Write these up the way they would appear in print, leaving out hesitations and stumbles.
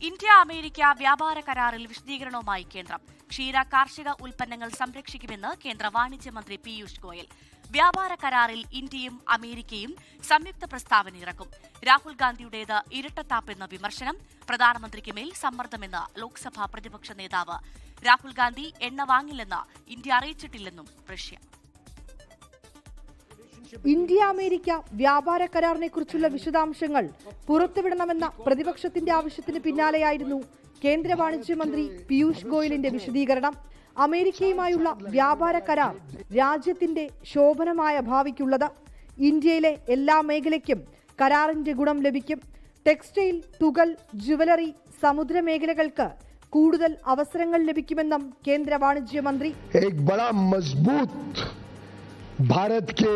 India America വ്യാപാര കരാറിൽ വിശദീകരണവുമായി കേന്ദ്രം. ക്ഷീര കാർഷിക ഉൽപ്പന്നങ്ങൾ സംരക്ഷിക്കുമെന്ന് കേന്ദ്ര വാണിജ്യ മന്ത്രി പീയൂഷ് ഗോയൽ. വ്യാപാര കരാറിൽ ഇന്ത്യയും അമേരിക്കയും സംയുക്ത പ്രസ്താവന ഇറക്കും. രാഹുൽ ഗാന്ധിയുടേത് ഇരട്ടത്താപ്പെന്ന വിമർശനം. പ്രധാനമന്ത്രിക്ക് മേൽ സമ്മർദ്ദമെന്ന് ലോക്സഭാ പ്രതിപക്ഷ നേതാവ്. രാഹുൽ ഗാന്ധി എണ്ണ വാങ്ങില്ലെന്ന് ഇന്ത്യ അറിയിച്ചിട്ടില്ലെന്നും റഷ്യ. ഇന്ത്യ അമേരിക്ക വ്യാപാര കരാറിനെ കുറിച്ചുള്ള വിശദാംശങ്ങൾ പുറത്തുവിടണമെന്ന പ്രതിപക്ഷത്തിന്റെ ആവശ്യത്തിന് പിന്നാലെയായിരുന്നു കേന്ദ്ര വാണിജ്യമന്ത്രി പീയൂഷ് ഗോയലിന്റെ വിശദീകരണം. അമേരിക്കയുമായുള്ള വ്യാപാര കരാർ രാജ്യത്തിന്റെ ശോഭനമായ ഭാവിക്കുള്ളത്. ഇന്ത്യയിലെ എല്ലാ മേഖലയ്ക്കും കരാറിന്റെ ഗുണം ലഭിക്കും. ടെക്സ്റ്റൈൽ, തുകൽ, ജുവലറി, സമുദ്ര മേഖലകൾക്ക് കൂടുതൽ അവസരങ്ങൾ ലഭിക്കുമെന്നും കേന്ദ്ര വാണിജ്യമന്ത്രി. भारत के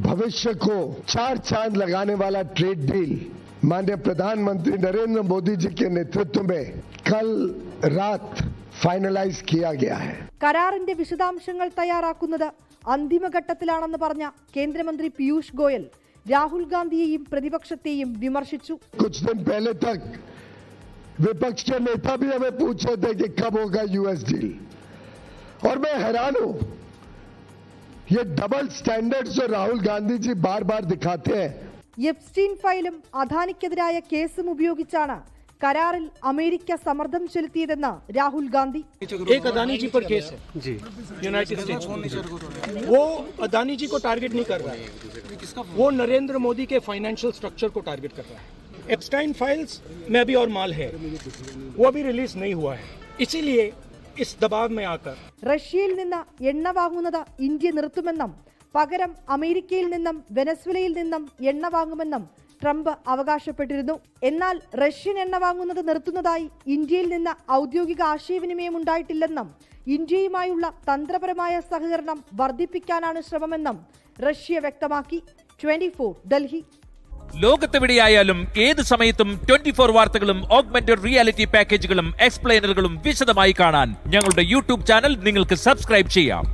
भविष्य को चार चांद लगाने वाला ट्रेड डील माननीय प्रधानमंत्री नरेंद्र मोदी जी के नेतृत्व में कल रात ഫൈനലൈസ് किया गया है. കരാറിന്റെ വിശദാംശങ്ങൾ തയ്യാറാക്കുന്നത് അന്തിമഘട്ടത്തിലാണെന്ന് പറഞ്ഞ കേന്ദ്രമന്ത്രി പീയൂഷ് ഗോയൽ രാഹുൽ ഗാന്ധിയെയും പ്രതിപക്ഷത്തെയും വിമർശിച്ചു. कुछ दिन पहले तक विपक्ष के नेता भी हमें पूछ रहे थे कि कब होगा यूएस डील, और मैं हैरान हूं ये डबल स्टैंडर्ड्स जो राहुल गांधी जी बार बार दिखाते हैं. എപ്സ്റ്റീൻ ഫയലും അദാനിക്കെതിരായ കേസും ഉപയോഗിച്ചാണ് കരാറിൽ അമേരിക്ക സമ്മർദ്ദം ചെലുത്തിയതെന്ന് രാഹുൽ ഗാന്ധി. एक अदानी जी पर केस है जी, यूनाइटेड स्टेट्स. वो अदानी जी को टारगेट नहीं कर रहा है, वो नरेंद्र मोदी के फाइनेंशियल स्ट्रक्चर को टारगेट कर रहा है. एप्स्टाइन फाइल्स में अभी और माल है, वो अभी रिलीज नहीं हुआ है. इसीलिए इस दबाव में आकर റഷ്യയിൽ നിന്ന് എണ്ണ വാങ്ങുന്നത് ഇന്ത്യ നിർത്തുമെന്നും പകരം അമേരിക്കയിൽ നിന്നും വെനസ്വേലയിൽ നിന്നും എണ്ണ വാങ്ങുമെന്നും ട്രംപ് അവകാശപ്പെട്ടിരുന്നു. എന്നാൽ റഷ്യൻ എണ്ണ വാങ്ങുന്നത് നിർത്തുന്നതായി ഇന്ത്യയിൽ നിന്ന് ഔദ്യോഗിക ആശയവിനിമയം ഉണ്ടായിട്ടില്ലെന്നും ഇന്ത്യയുമായുള്ള തന്ത്രപരമായ സഹകരണം വർദ്ധിപ്പിക്കാനാണ് ശ്രമമെന്നും റഷ്യ വ്യക്തമാക്കി. 24 ഡൽഹി. ലോകത്തെവിടെയായാലും ഏത് സമയത്തും 24 വാർത്തകളും ഓഗ്മെന്റഡ് റിയാലിറ്റി പാക്കേജുകളും എക്സ്പ്ലെയിനറുകളും വിശദമായി കാണാൻ ഞങ്ങളുടെ യൂട്യൂബ് ചാനൽ നിങ്ങൾക്ക് സബ്സ്ക്രൈബ് ചെയ്യാം.